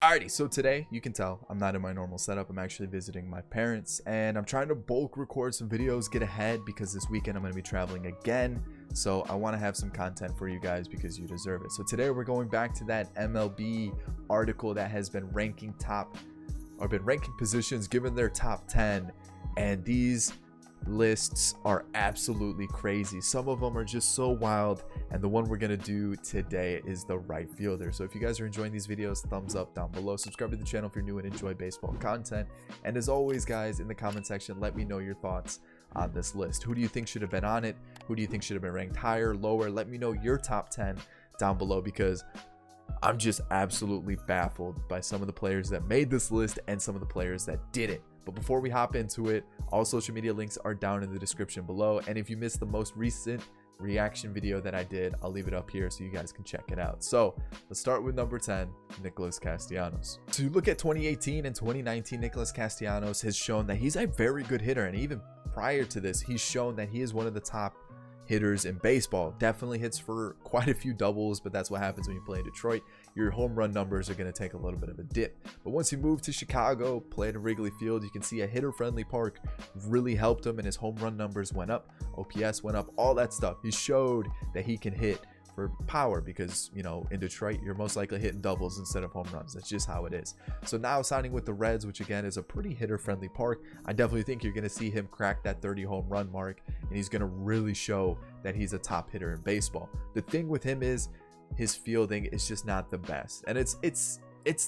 Alrighty, so today, you can tell, I'm not in my normal setup. I'm actually visiting my parents, and I'm trying to bulk record some videos, get ahead, because this weekend I'm going to be traveling again. So I want to have some content for you guys because you deserve it. So today we're going back to that MLB article that has been ranking positions given their top 10, and these lists are absolutely crazy. Some of them are just so wild, and the one we're gonna do today is the right fielder. So if you guys are enjoying these videos, thumbs up down below, subscribe to the channel if you're new and enjoy baseball content, and as always guys, in the comment section, let me know your thoughts on this list. Who do you think should have been on it? Who do you think should have been ranked higher, lower? Let me know your top 10 down below, because I'm just absolutely baffled by some of the players that made this list and some of the players that didn't. But before we hop into it, all social media links are down in the description below, and if you missed the most recent reaction video that I did, I'll leave it up here so you guys can check it out. So let's start with number 10, Nicolas Castellanos. So you look at 2018 and 2019, Nicolas Castellanos has shown that he's a very good hitter, and even prior to this, he's shown that he is one of the top hitters in baseball. Definitely hits for quite a few doubles, but that's what happens when you play in Detroit. Your home run numbers are going to take a little bit of a dip. But once you move to Chicago, played at Wrigley Field, you can see a hitter-friendly park really helped him, and his home run numbers went up, OPS went up, all that stuff. He showed that he can hit for power because, you know, in Detroit, you're most likely hitting doubles instead of home runs. That's just how it is. So now signing with the Reds, which again is a pretty hitter-friendly park, I definitely think you're going to see him crack that 30 home run mark, and he's going to really show that he's a top hitter in baseball. The thing with him is his fielding is just not the best, and it's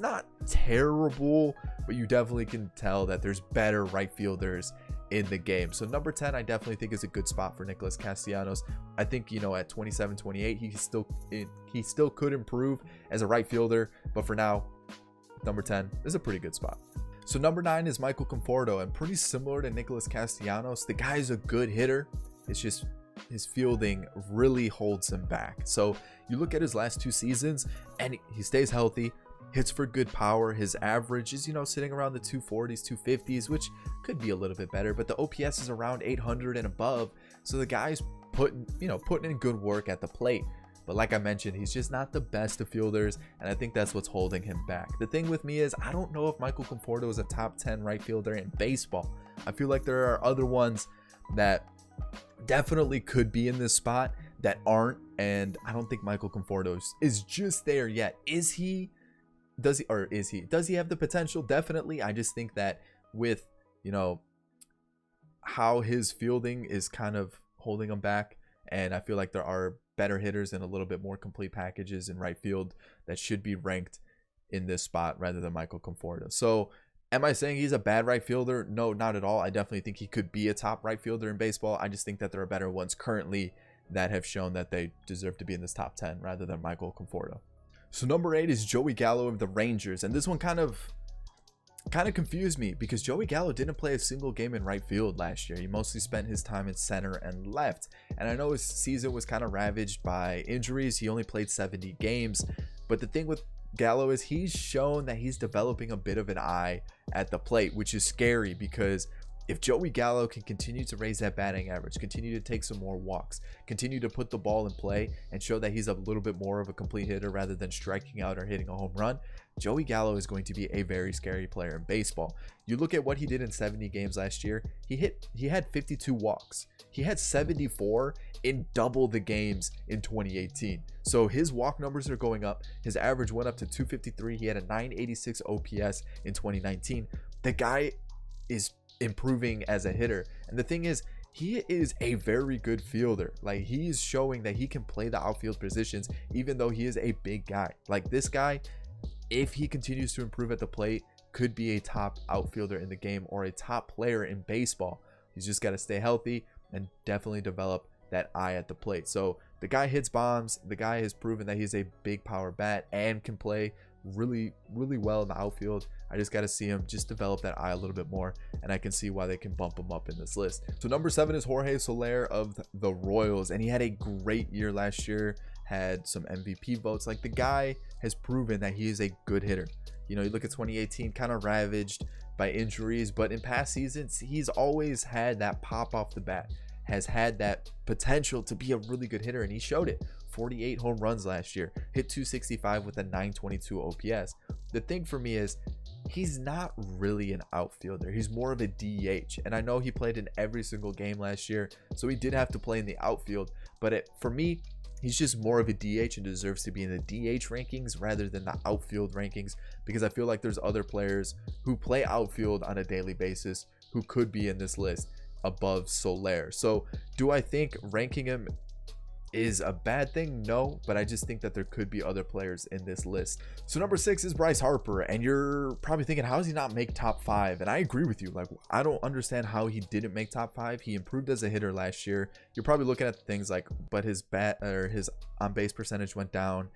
not terrible, but you definitely can tell that there's better right fielders in the game. So number 10, I definitely think is a good spot for Nicolas Castellanos. I think, you know, at 27, 28, he still could improve as a right fielder, but for now, number 10 is a pretty good spot. So number 9 is Michael Conforto, and pretty similar to Nicolas Castellanos. The guy's a good hitter. It's just his fielding really holds him back. So you look at his last 2 seasons, and he stays healthy, hits for good power. His average is, you know, sitting around the 240s, 250s, which could be a little bit better, but the OPS is around 800 and above. So the guy's putting in good work at the plate. But like I mentioned, he's just not the best of fielders, and I think that's what's holding him back. The thing with me is I don't know if Michael Conforto is a top 10 right fielder in baseball. I feel like there are other ones that definitely could be in this spot that aren't, and I don't think Michael Conforto is just there yet. Does he have the potential? Definitely. I just think that with, you know, how his fielding is kind of holding him back, and I feel like there are better hitters and a little bit more complete packages in right field that should be ranked in this spot rather than Michael Conforto. So am I saying he's a bad right fielder? No, not at all. I definitely think he could be a top right fielder in baseball. I just think that there are better ones currently that have shown that they deserve to be in this top 10 rather than Michael Conforto. So number 8 is Joey Gallo of the Rangers, and this one kind of confused me because Joey Gallo didn't play a single game in right field last year. He mostly spent his time in center and left, and I know his season was kind of ravaged by injuries. He only played 70 games, but the thing with Gallo is he's shown that he's developing a bit of an eye at the plate, which is scary, because if Joey Gallo can continue to raise that batting average, continue to take some more walks, continue to put the ball in play, and show that he's a little bit more of a complete hitter rather than striking out or hitting a home run, Joey Gallo is going to be a very scary player in baseball. You look at what he did in 70 games last year. He had 52 walks. He had 74 in double the games in 2018. So his walk numbers are going up. His average went up to 253. He had a 986 OPS in 2019. The guy is improving as a hitter, and the thing is, he is a very good fielder. Like, he's showing that he can play the outfield positions even though he is a big guy. Like, this guy, if he continues to improve at the plate, could be a top outfielder in the game or a top player in baseball. He's just got to stay healthy and definitely develop that eye at the plate. So the guy hits bombs. The guy has proven that he's a big power bat and can play really well in the outfield. I just got to see him just develop that eye a little bit more, and I can see why they can bump him up in this list. So number 7 is Jorge Soler of the Royals, and he had a great year last year, had some MVP votes. Like, the guy has proven that he is a good hitter. You know, you look at 2018, kind of ravaged by injuries, but in past seasons, he's always had that pop off the bat, has had that potential to be a really good hitter, and he showed it. 48 home runs last year, hit 265 with a 922 OPS. The thing for me is he's not really an outfielder. He's more of a DH. And I know he played in every single game last year, so he did have to play in the outfield. But for me, he's just more of a DH and deserves to be in the DH rankings rather than the outfield rankings, because I feel like there's other players who play outfield on a daily basis who could be in this list above Soler. So do I think ranking him is a bad thing? No, but I just think that there could be other players in this list. So number 6 is Bryce Harper, and you're probably thinking, how does he not make top 5? And I agree with you. Like, I don't understand how he didn't make top 5. He improved as a hitter last year. You're probably looking at things like, but his bat or his on base percentage went down,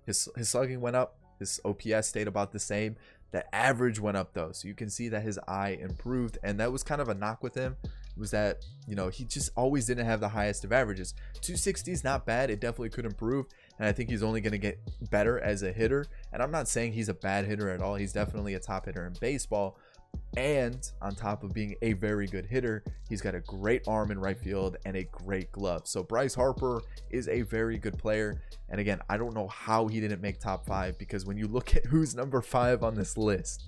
his slugging went up, his OPS stayed about the same. The average went up though, so you can see that his eye improved, and that was kind of a knock with him, was that, you know, he just always didn't have the highest of averages. 260 is not bad. It definitely could improve, and I think he's only going to get better as a hitter. And I'm not saying he's a bad hitter at all. He's definitely a top hitter in baseball, and on top of being a very good hitter, he's got a great arm in right field and a great glove. So Bryce Harper is a very good player, and again, I don't know how he didn't make top 5, because when you look at who's number 5 on this list,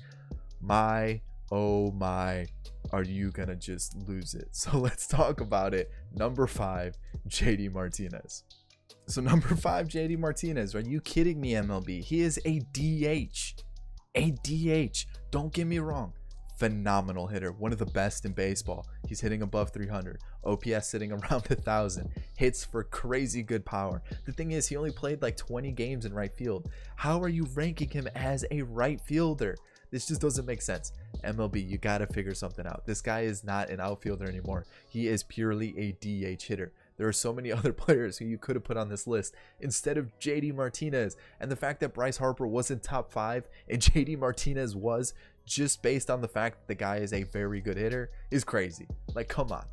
oh my, are you gonna just lose it? So let's talk about it. Number 5, JD Martinez. So number 5, JD Martinez. Are you kidding me, MLB? He is a DH. A DH. Don't get me wrong. Phenomenal hitter, one of the best in baseball. He's hitting above 300, OPS sitting around 1,000, hits for crazy good power. The thing is, he only played like 20 games in right field. How are you ranking him as a right fielder? This just doesn't make sense. MLB, you got to figure something out. This guy is not an outfielder anymore. He is purely a DH hitter. There are so many other players who you could have put on this list instead of JD Martinez. And the fact that Bryce Harper wasn't top 5 and JD Martinez was, just based on the fact that the guy is a very good hitter, is crazy. Like, come on.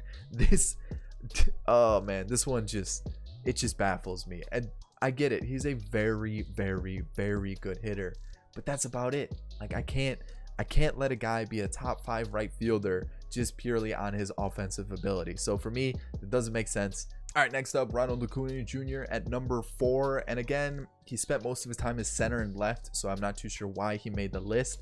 Oh man, this one just baffles me. And I get it. He's a very, very, very good hitter, but that's about it. Like, I can't let a guy be a top 5 right fielder just purely on his offensive ability. So for me, it doesn't make sense. All right, next up, Ronald Acuna Jr. at number 4. And again, he spent most of his time as center and left, so I'm not too sure why he made the list.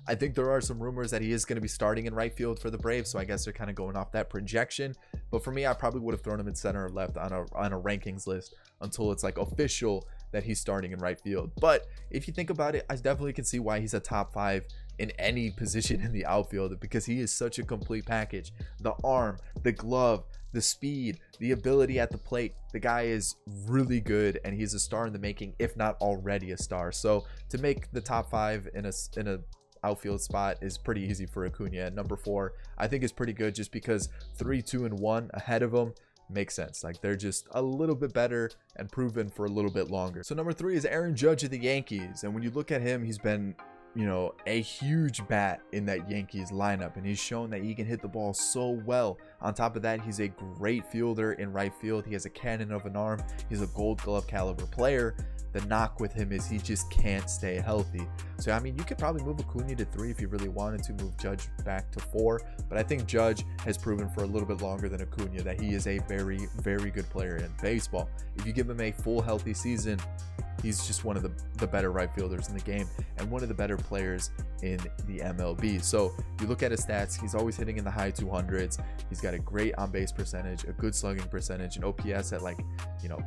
I think there are some rumors that he is going to be starting in right field for the Braves, so I guess they're kind of going off that projection. But for me, I probably would have thrown him in center or left on a rankings list until it's like official that he's starting in right field. But if you think about it, I definitely can see why he's a top 5 in any position in the outfield, because he is such a complete package. The arm, the glove, the speed, the ability at the plate. The guy is really good, and he's a star in the making, if not already a star. So to make the top 5 in a outfield spot is pretty easy for Acuna. At number 4, I think is pretty good, just because 3, 2, and 1 ahead of him makes sense. Like, they're just a little bit better and proven for a little bit longer. So number 3 is Aaron Judge of the Yankees, and when you look at him, he's been, you know, a huge bat in that Yankees lineup, and he's shown that he can hit the ball so well. On top of that, he's a great fielder in right field. He has a cannon of an arm. He's a Gold Glove caliber player. The knock with him is he just can't stay healthy. So I mean, you could probably move Acuna to 3 if you really wanted to, move Judge back to 4, but I think Judge has proven for a little bit longer than Acuna that he is a very, very good player in baseball. If you give him a full healthy season, he's just one of the better right fielders in the game and one of the better players in the MLB. So you look at his stats, he's always hitting in the high 200s. He's got a great on base percentage, a good slugging percentage, an OPS at, like, you know,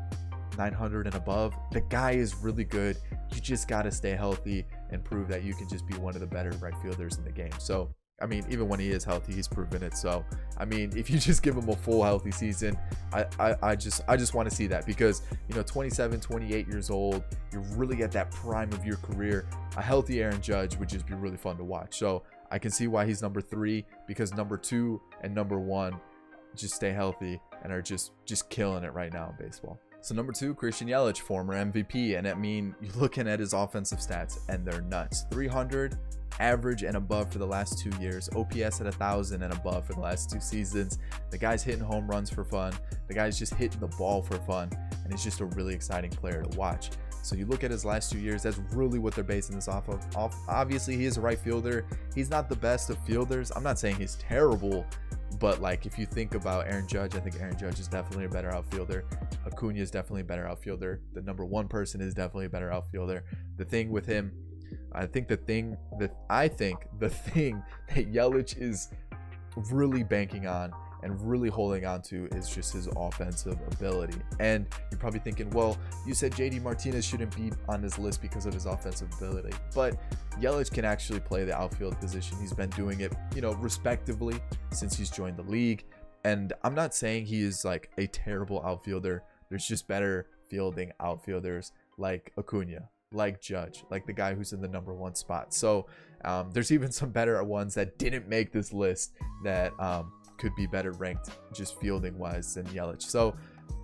900 and above. The guy is really good. You just got to stay healthy and prove that you can just be one of the better right fielders in the game. So I mean, even when he is healthy, he's proven it. So I mean, if you just give him a full healthy season, I just want to see that, because, you know, 27, 28 years old, you're really at that prime of your career. A healthy Aaron Judge would just be really fun to watch. So I can see why he's number 3, because number 2 and number 1 just stay healthy and are just killing it right now in baseball. So number 2, Christian Yelich, former MVP. And I mean, you're looking at his offensive stats and they're nuts. 300 average and above for the last 2 years, OPS at 1,000 and above for the last 2 seasons. The guy's hitting home runs for fun. The guy's just hitting the ball for fun, and he's just a really exciting player to watch. So you look at his last 2 years, that's really what they're basing this off of. Obviously, he is a right fielder. He's not the best of fielders. I'm not saying he's terrible, but like if you think about Aaron Judge, I think Aaron Judge is definitely a better outfielder. Acuna is definitely a better outfielder. The number one person is definitely a better outfielder. The thing with him, I think the thing that Yelich is really banking on and really holding on to is just his offensive ability. And you're probably thinking, well, you said JD Martinez shouldn't be on this list because of his offensive ability, but Yelich can actually play the outfield position. He's been doing it, respectively since he's joined the league. And I'm not saying he is like a terrible outfielder. There's just better fielding outfielders like Acuna, like Judge, like the guy who's in the number one spot. So there's even some better ones that didn't make this list that could be better ranked just fielding wise than Yelich. So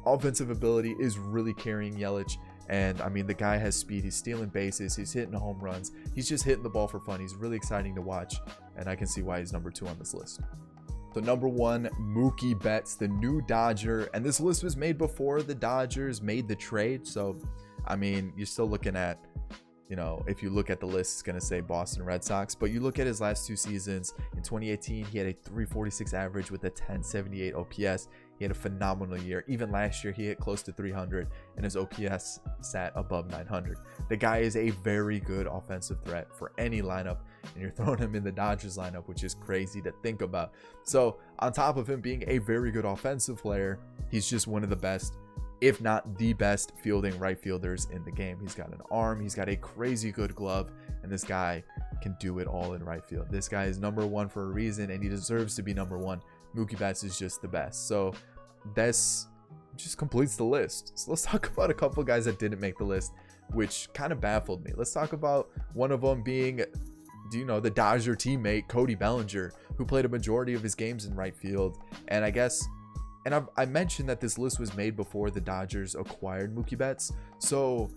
offensive ability is really carrying Yelich. And I mean, the guy has speed. He's stealing bases. He's hitting home runs. He's just hitting the ball for fun. He's really exciting to watch. And I can see why he's number 2 on this list. So number 1, Mookie Betts, the new Dodger. And this list was made before the Dodgers made the trade. So, I mean, you're still looking at, if you look at the list, it's going to say Boston Red Sox. But you look at his last 2 seasons. In 2018, he had a 346 average with a 1078 OPS. He had a phenomenal year. Even last year, he hit close to 300, and his OPS sat above 900. The guy is a very good offensive threat for any lineup, and you're throwing him in the Dodgers lineup, which is crazy to think about. So on top of him being a very good offensive player, he's just one of the best, if not the best, fielding right fielders in the game. He's got an arm, he's got a crazy good glove, and this guy can do it all in right field. This guy is number 1 for a reason, and he deserves to be number 1. Mookie Betts is just the best. So this just completes the list. So let's talk about a couple guys that didn't make the list, which kind of baffled me. Let's talk about one of them being, the Dodger teammate Cody Bellinger, who played a majority of his games in right field. And I mentioned that this list was made before the Dodgers acquired Mookie Betts. So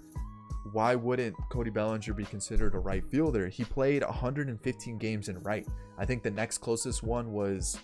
why wouldn't Cody Bellinger be considered a right fielder? He played 115 games in right. I think the next closest one was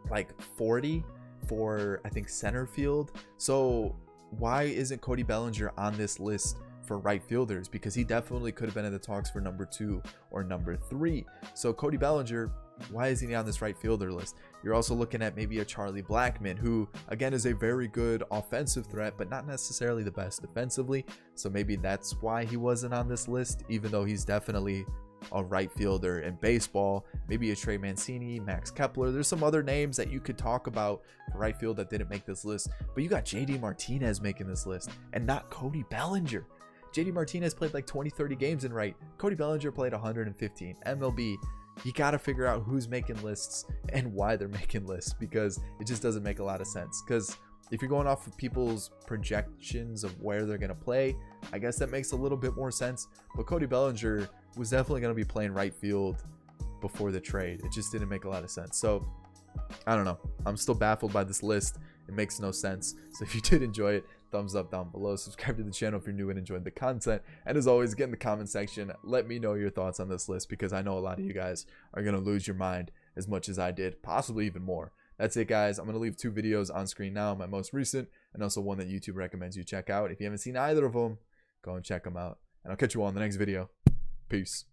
like 40 for, I think, center field. So why isn't Cody Bellinger on this list for right fielders? Because he definitely could have been in the talks for number 2 or number 3. So Cody Bellinger, why is he on this right fielder list? You're also looking at maybe a Charlie Blackmon, who again is a very good offensive threat, but not necessarily the best defensively. So maybe that's why he wasn't on this list, even though he's definitely a right fielder in baseball. Maybe a Trey Mancini, Max Kepler. There's some other names that you could talk about for right field that didn't make this list, but you got JD Martinez making this list and not Cody Bellinger. JD Martinez played like 20-30 games in right. Cody Bellinger played 115. MLB, you got to figure out who's making lists and why they're making lists, because it just doesn't make a lot of sense. Because if you're going off of people's projections of where they're going to play, I guess that makes a little bit more sense. But Cody Bellinger was definitely going to be playing right field before the trade. It just didn't make a lot of sense. So I don't know. I'm still baffled by this list. It makes no sense. So if you did enjoy it, thumbs up down below. Subscribe to the channel if you're new and enjoyed the content. And as always, get in the comment section. Let me know your thoughts on this list, because I know a lot of you guys are going to lose your mind as much as I did, possibly even more. That's it, guys. I'm going to leave 2 videos on screen now, my most recent, and also one that YouTube recommends you check out. If you haven't seen either of them, go and check them out. And I'll catch you all in the next video. Peace.